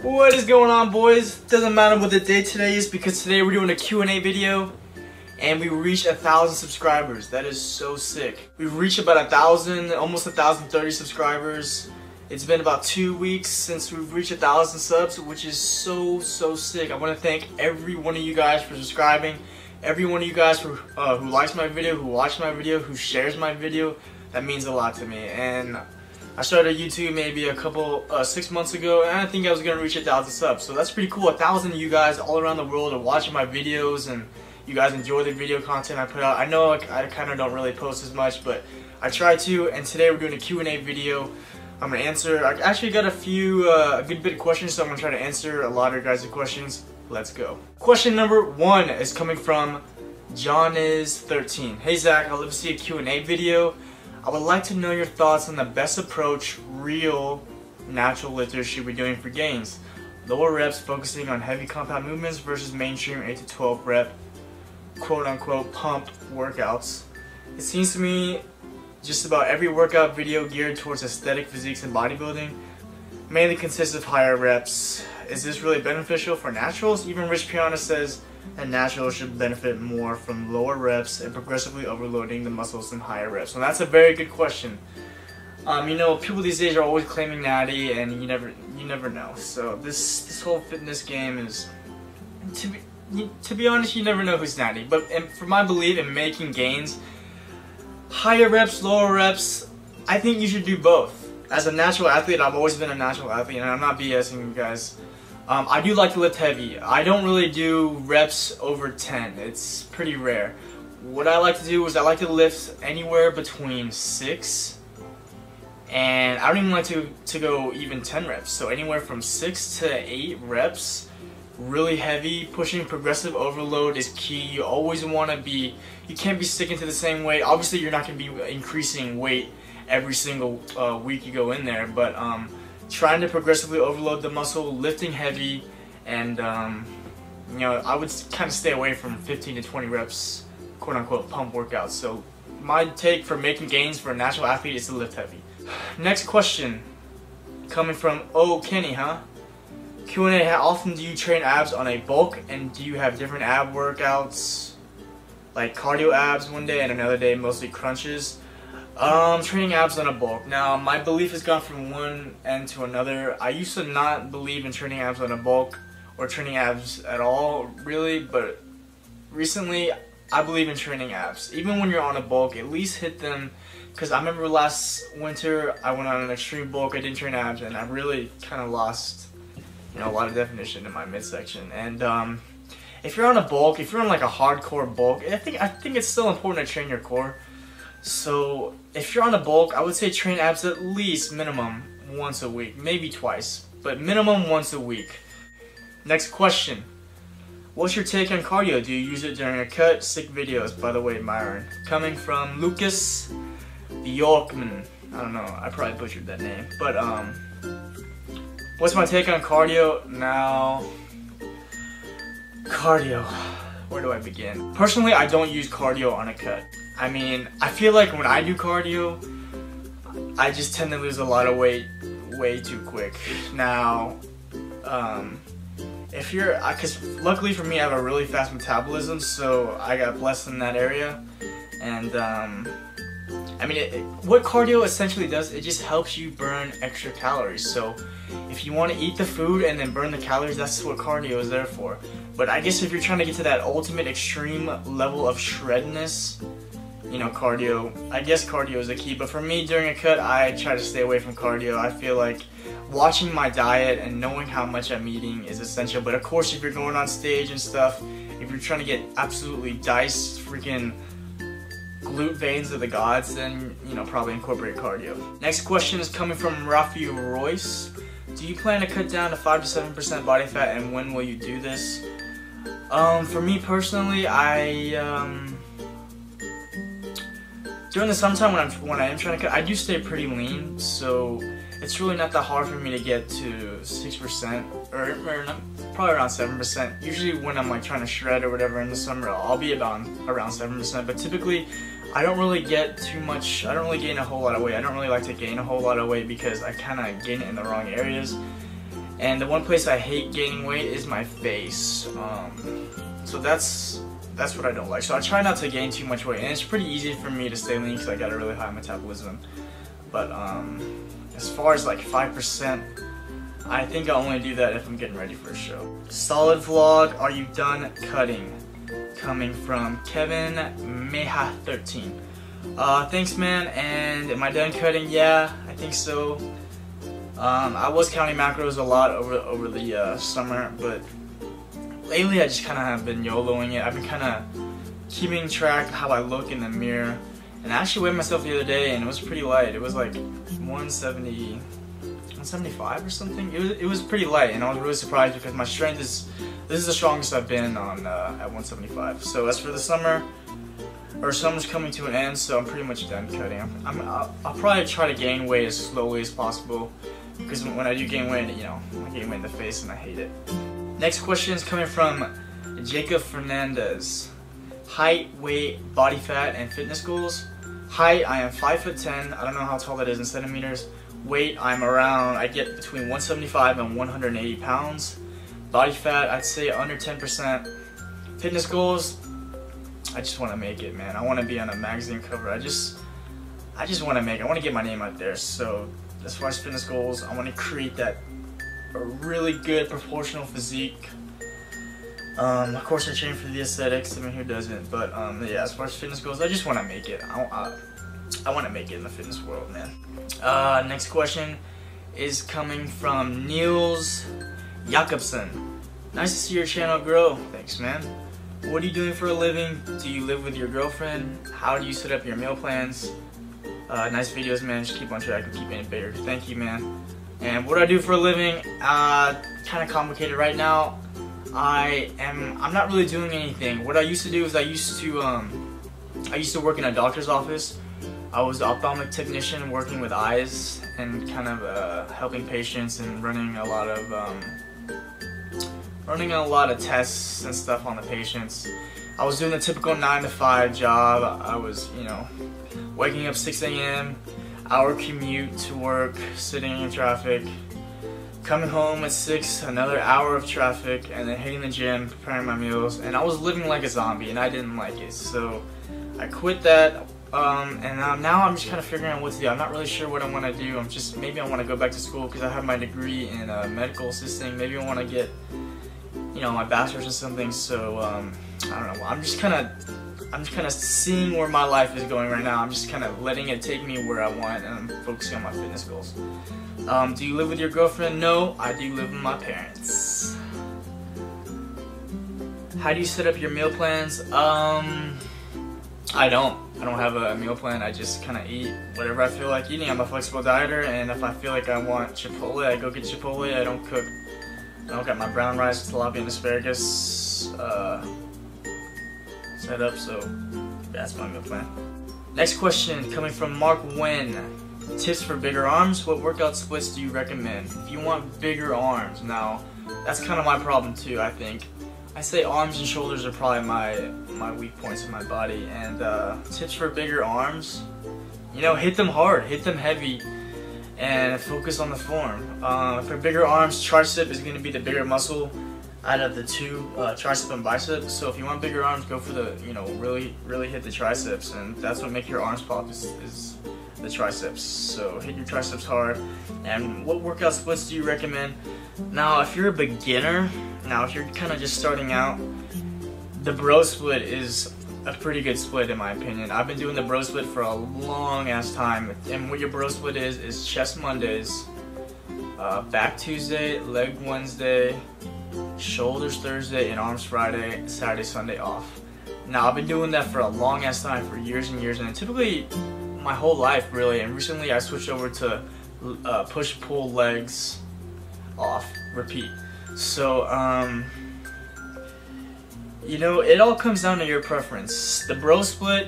What is going on, boys? Doesn't matter what the day today is because today we're doing a Q&A video and we reached 1,000 subscribers. That is so sick. We've reached about 1,000, almost 1,030 subscribers. It's been about 2 weeks since we've reached 1,000 subs, which is so sick. I want to thank every one of you guys for subscribing, every one of you guys who likes my video, who watched my video, who shares my video. That means a lot to me. And I started YouTube maybe 6 months ago, and I think I was gonna reach 1,000 subs. So that's pretty cool. 1,000 of you guys all around the world are watching my videos, and you guys enjoy the video content I put out. I know I kind of don't really post as much, but I try to. And today we're doing a Q&A video. I'm gonna answer. I actually got a few, a good bit of questions, so I'm gonna try to answer a lot of your guys' questions. Let's go. Question number 1 is coming from John is 13. Hey Zach, I'd love to see a Q&A video. I would like to know your thoughts on the best approach real natural lifters should be doing for gains. Lower reps focusing on heavy compound movements versus mainstream 8 to 12 rep quote unquote pump workouts. It seems to me just about every workout video geared towards aesthetic physiques and bodybuilding mainly consists of higher reps. Is this really beneficial for naturals? Even Rich Piana says that naturals should benefit more from lower reps and progressively overloading the muscles in higher reps. And that's a very good question. You know, people these days are always claiming natty, and you never know. So this whole fitness game is, to be honest, you never know who's natty. But for my belief in making gains, higher reps, lower reps, I think you should do both. As a natural athlete, I've always been a natural athlete, and I'm not BSing you guys. I do like to lift heavy. I don't really do reps over 10. It's pretty rare. What I like to do is I like to lift anywhere between 6 and I don't even like to go even 10 reps. So anywhere from 6 to 8 reps, really heavy. Pushing progressive overload is key. You always want to be, you can't be sticking to the same weight. Obviously you're not going to be increasing weight every single week you go in there, but trying to progressively overload the muscle, lifting heavy, and you know, I would kind of stay away from 15 to 20 reps, quote unquote, pump workouts. So my take for making gains for a natural athlete is to lift heavy. Next question, coming from Kenny, huh? Q&A, how often do you train abs on a bulk, and do you have different ab workouts, like cardio abs one day and another day mostly crunches? Training abs on a bulk. Now, my belief has gone from one end to another. I used to not believe in training abs on a bulk or training abs at all, really, but recently I believe in training abs. Even when you're on a bulk, at least hit them, because I remember last winter I went on an extreme bulk, I didn't train abs, and I really kind of lost, you know, a lot of definition in my midsection. And if you're on a bulk, if you're on like a hardcore bulk, I think it's still important to train your core. So if you're on a bulk, I would say train abs at least minimum once a week, maybe twice, but minimum once a week. Next question. What's your take on cardio? Do you use it during a cut? Sick videos, by the way, Myron. Coming from Lucas Bjorkman. I don't know, I probably butchered that name. But what's my take on cardio? Now, cardio. Where do I begin? Personally, I don't use cardio on a cut. I mean, I feel like when I do cardio, I just tend to lose a lot of weight way too quick. Now, if you're, because luckily for me, I have a really fast metabolism, so I got blessed in that area. And I mean, what cardio essentially does, it just helps you burn extra calories. So if you want to eat the food and then burn the calories, that's what cardio is there for. But I guess if you're trying to get to that ultimate extreme level of shredness, you know, cardio, I guess cardio is the key. But for me, during a cut, I try to stay away from cardio. I feel like watching my diet and knowing how much I'm eating is essential. But of course, if you're going on stage and stuff, if you're trying to get absolutely diced freaking glute veins of the gods, then, you know, probably incorporate cardio. Next question is coming from Rafi Royce. Do you plan to cut down to 5 to 7% body fat, and when will you do this? For me personally, during the summertime when I am trying to cut, I do stay pretty lean, so it's really not that hard for me to get to 6% or probably around 7%. Usually when I'm like trying to shred or whatever in the summer, I'll be around 7%, but typically I don't really get too much, I don't really gain a whole lot of weight. I don't really like to gain a whole lot of weight because I kind of gain it in the wrong areas. And the one place I hate gaining weight is my face. So that's what I don't like. So I try not to gain too much weight, and it's pretty easy for me to stay lean because I got a really high metabolism. But as far as like 5%, I think I'll only do that if I'm getting ready for a show. Solid vlog, are you done cutting? Coming from Kevin Meha 13. Thanks man, and am I done cutting? Yeah, I think so. I was counting macros a lot over the summer, but lately I just kind of have been YOLOing it. I've been kind of keeping track of how I look in the mirror, and I actually weighed myself the other day and it was pretty light. It was like 175 or something. It was pretty light, and I was really surprised because my strength this is the strongest I've been on at 175. So as for the summer's coming to an end, so I'm pretty much done cutting. I'll probably try to gain weight as slowly as possible, because when I do gain weight, you know, I gain weight in the face and I hate it. Next question is coming from Jacob Fernandez. Height, weight, body fat, and fitness goals. Height, I am 5'10". I don't know how tall that is in centimeters. Weight, I get between 175 and 180 pounds. Body fat, I'd say under 10%. Fitness goals, I just want to make it, man. I want to be on a magazine cover. I just want to make it. I want to get my name out there. So as far as fitness goals, I want to create a really good proportional physique. Of course I train for the aesthetics, I mean, who doesn't? But yeah, as far as fitness goals, I just want to make it. I want to make it in the fitness world, man. Next question is coming from Niels Jakobsen. Nice to see your channel grow. Thanks, man. What are you doing for a living? Do you live with your girlfriend? How do you set up your meal plans? Nice videos, man. Just keep on track and keep getting bigger. Thank you, man. And what do I do for a living? Kind of complicated right now. I'm not really doing anything. What I used to do is I used to work in a doctor's office. I was an ophthalmic technician working with eyes and kind of helping patients and running a lot of tests and stuff on the patients. I was doing the typical 9 to 5 job. I was, you know, waking up 6 a.m., hour commute to work, sitting in traffic, coming home at 6, another hour of traffic, and then hitting the gym, preparing my meals, and I was living like a zombie, and I didn't like it. So I quit that, and now I'm just kind of figuring out what to do. I'm not really sure what I want to do. Maybe I want to go back to school because I have my degree in medical assisting. Maybe I want to get, you know, my bachelor's or something. So I don't know. I'm just kind of seeing where my life is going right now. I'm just kind of letting it take me where I want, and I'm focusing on my fitness goals. Do you live with your girlfriend? No, I do live with my parents. How do you set up your meal plans? I don't have a meal plan. I just kind of eat whatever I feel like eating. I'm a flexible dieter, and if I feel like I want Chipotle, I go get Chipotle. I don't cook. I don't got my brown rice, tilapia, and asparagus set up, so that's my meal plan. Next question coming from Mark Wen. Tips for bigger arms. What workout splits do you recommend? If you want bigger arms, now that's kind of my problem too, I think. I say arms and shoulders are probably my weak points in my body, and tips for bigger arms, you know, hit them hard, hit them heavy, and focus on the form. For bigger arms, tricep is going to be the bigger muscle out of the two, tricep and bicep. So if you want bigger arms, go for the, you know, really hit the triceps, and that's what makes your arms pop is the triceps. So hit your triceps hard. And what workout splits do you recommend? Now, if you're a beginner, if you're kind of just starting out, the bro split is a pretty good split in my opinion. I've been doing the bro split for a long ass time, and what your bro split is chest Mondays, back Tuesday, leg Wednesday, shoulders Thursday, and arms Friday, Saturday, Sunday off. Now, I've been doing that for a long ass time, for years and years, and typically my whole life really, and recently I switched over to push, pull, legs, off, repeat. So you know, it all comes down to your preference. The bro split,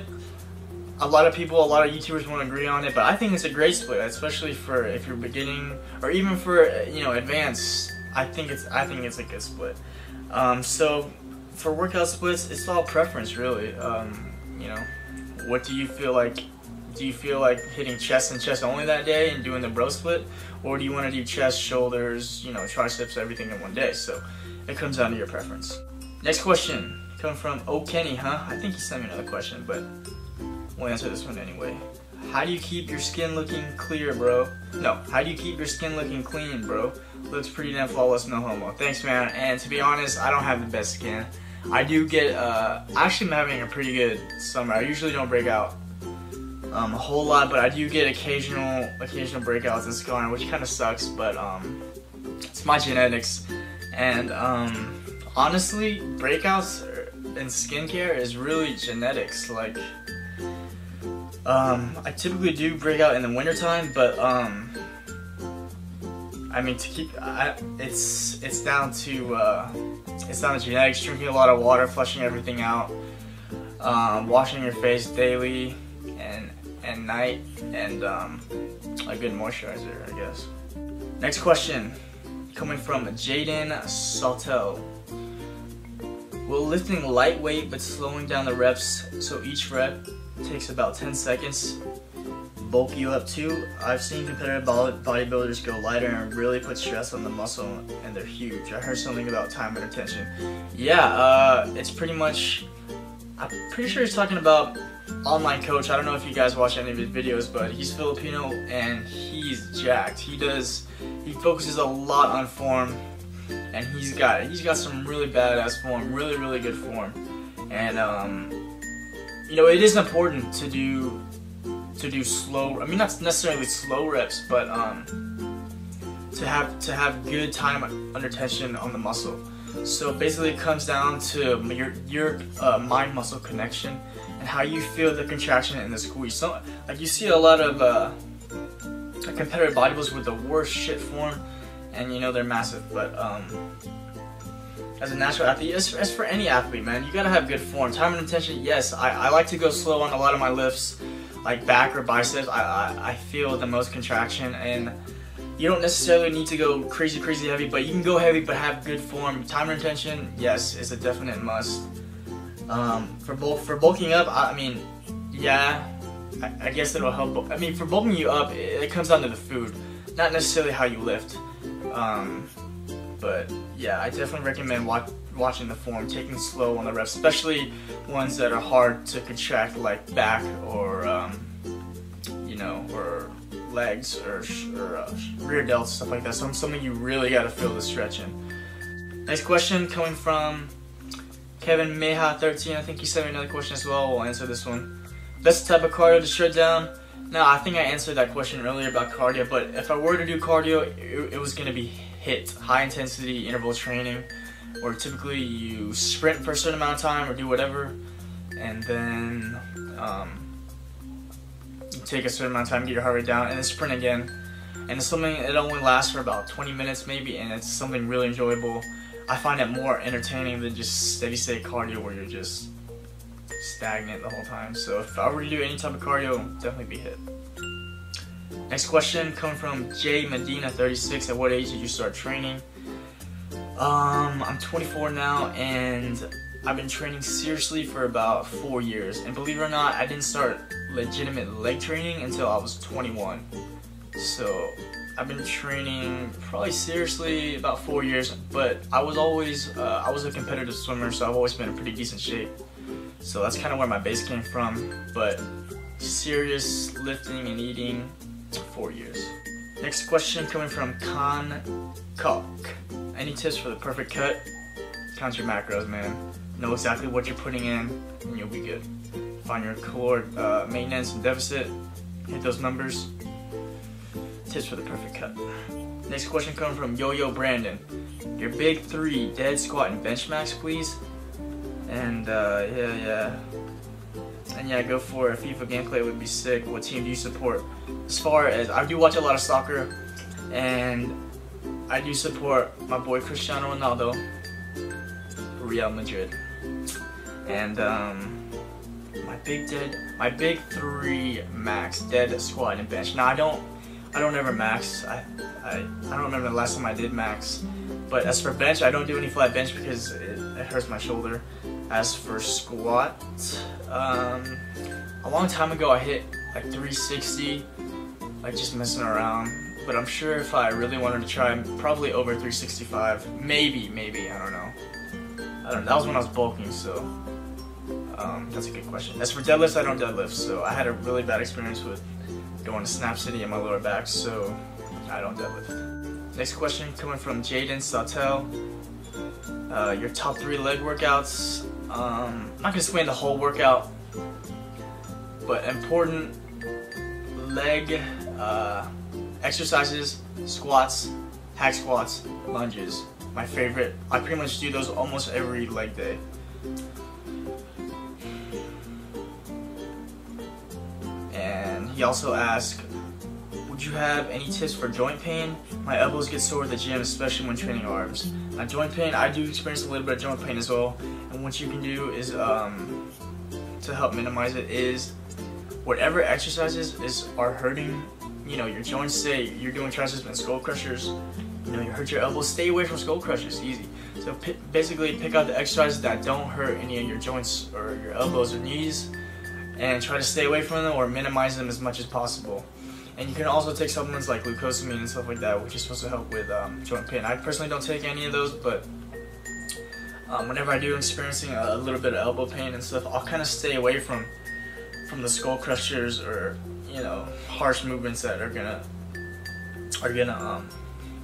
a lot of YouTubers won't agree on it, but I think it's a great split, especially for if you're beginning or even for, you know, advanced. I think it's a good split. So for workout splits, it's all preference really. You know, what do you feel like Do you feel like hitting chest and chest only that day and doing the bro split? Or do you want to do chest, shoulders, you know, triceps, everything in one day? So it comes down to your preference. Next question, coming from O Kenny, huh? I think he sent me another question, but we'll answer this one anyway. How do you keep your skin looking clear, bro? No, how do you keep your skin looking clean, bro? Looks pretty damn flawless, no homo. Thanks, man. And to be honest, I don't have the best skin. I do get, actually I'm having a pretty good summer. I usually don't break out a whole lot, but I do get occasional breakouts and scarring, which kind of sucks, but it's my genetics. And honestly, breakouts in skincare is really genetics. Like, I typically do break out in the wintertime, but I mean, to keep, it's down to genetics. Drinking a lot of water, flushing everything out, washing your face daily and night, and a good moisturizer, I guess. Next question, coming from Jaden Saltel. Will lifting lightweight but slowing down the reps so each rep takes about 10 seconds bulk you up too? I've seen competitive bodybuilders go lighter and really put stress on the muscle, and they're huge. I heard something about time and attention. Yeah, it's pretty much, I'm pretty sure he's talking about Online Coach. I don't know if you guys watch any of his videos, but he's Filipino and he's jacked. He focuses a lot on form, and he's got some really badass form, really good form. And you know, it is important to do slow, I mean, not necessarily slow reps, but to have good time under tension on the muscle. So basically it comes down to your mind muscle connection and how you feel the contraction and the squeeze. So like, you see a lot of competitive bodybuilders with the worst shit form, and you know they're massive, but as a natural athlete, as for any athlete, man, you gotta have good form. Time and attention, yes, I like to go slow on a lot of my lifts, like back or biceps. I feel the most contraction, and you don't necessarily need to go crazy heavy, but you can go heavy but have good form. Time and attention, yes, is a definite must. For bulking up, I mean, yeah, I guess it'll help. I mean, for bulking you up, it comes down to the food, not necessarily how you lift. But yeah, I definitely recommend watching the form, taking it slow on the reps, especially ones that are hard to contract, like back or you know, or legs or rear delts, stuff like that. So something you really got to feel the stretch in. Next question coming from Kevin Meha 13. I think he sent me another question as well. We'll answer this one. Best type of cardio to shred down? Now, I think I answered that question earlier about cardio, but if I were to do cardio, it was going to be HIIT, high intensity interval training, where typically you sprint for a certain amount of time or do whatever, and then you take a certain amount of time to get your heart rate down, and then sprint again. And it's something, it only lasts for about 20 minutes maybe, and it's something really enjoyable. I find it more entertaining than just steady state cardio where you're just stagnant the whole time. So if I were to do any type of cardio, definitely be HIIT. Next question coming from J Medina 36. At what age did you start training? I'm 24 now, and I've been training seriously for about 4 years. And believe it or not, I didn't start legitimate leg training until I was 21. So I've been training probably seriously about 4 years, but I was always I was a competitive swimmer, so I've always been in pretty decent shape. So that's kind of where my base came from, but serious lifting and eating, 4 years. Next question coming from Con Cock. Any tips for the perfect cut? Count your macros, man. Know exactly what you're putting in, and you'll be good. Find your caloric maintenance and deficit. Hit those numbers. Tips for the perfect cut. Next question coming from Yo-Yo Brandon. Your big 3 dead, squat, and bench max, please. And yeah, go for it. FIFA gameplay would be sick. What team do you support? As far as, I do watch a lot of soccer, and I do support my boy Cristiano Ronaldo, Real Madrid. And my big 3 max, dead, squat, and bench. Now I don't ever max. I don't remember the last time I did max. But as for bench, I don't do any flat bench because it hurts my shoulder. As for squat, a long time ago I hit like 360, like just messing around. But I'm sure if I really wanted to try, probably over 365, maybe, I don't know. That was when I was bulking, so that's a good question. As for deadlifts, I don't deadlift, so I had a really bad experience with going to Snap City in my lower back, so I don't deadlift. Next question coming from Jaden Sautel. Your top 3 leg workouts. I'm not gonna explain the whole workout, but important leg exercises: squats, hack squats, lunges. My favorite. I pretty much do those almost every leg day. And he also asked, would you have any tips for joint pain? My elbows get sore at the gym, especially when training arms. Now joint pain, I do experience a little bit of joint pain as well. And what you can do is, to help minimize it, is whatever exercises are hurting, you know, your joints. Say you're doing triceps and skull crushers, you know, you hurt your elbows, stay away from skull crushers, easy. So basically pick out the exercises that don't hurt any of your joints or your elbows or knees, and try to stay away from them or minimize them as much as possible. And you can also take supplements like glucosamine and stuff like that, which is supposed to help with joint pain. I personally don't take any of those, but whenever I do experiencing a little bit of elbow pain and stuff, I'll kind of stay away from the skull crushers or, you know, harsh movements that are gonna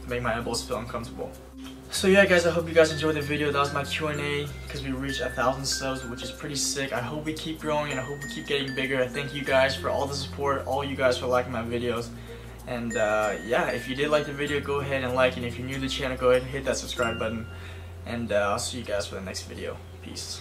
make my elbows feel uncomfortable. So yeah guys, I hope you guys enjoyed the video. That was my Q&A, because we reached 1,000 subs, which is pretty sick. I hope we keep growing and I hope we keep getting bigger. I thank you guys for all the support, all you guys for liking my videos. And yeah, if you did like the video, go ahead and like, and if you're new to the channel, go ahead and hit that subscribe button. And I'll see you guys for the next video. Peace.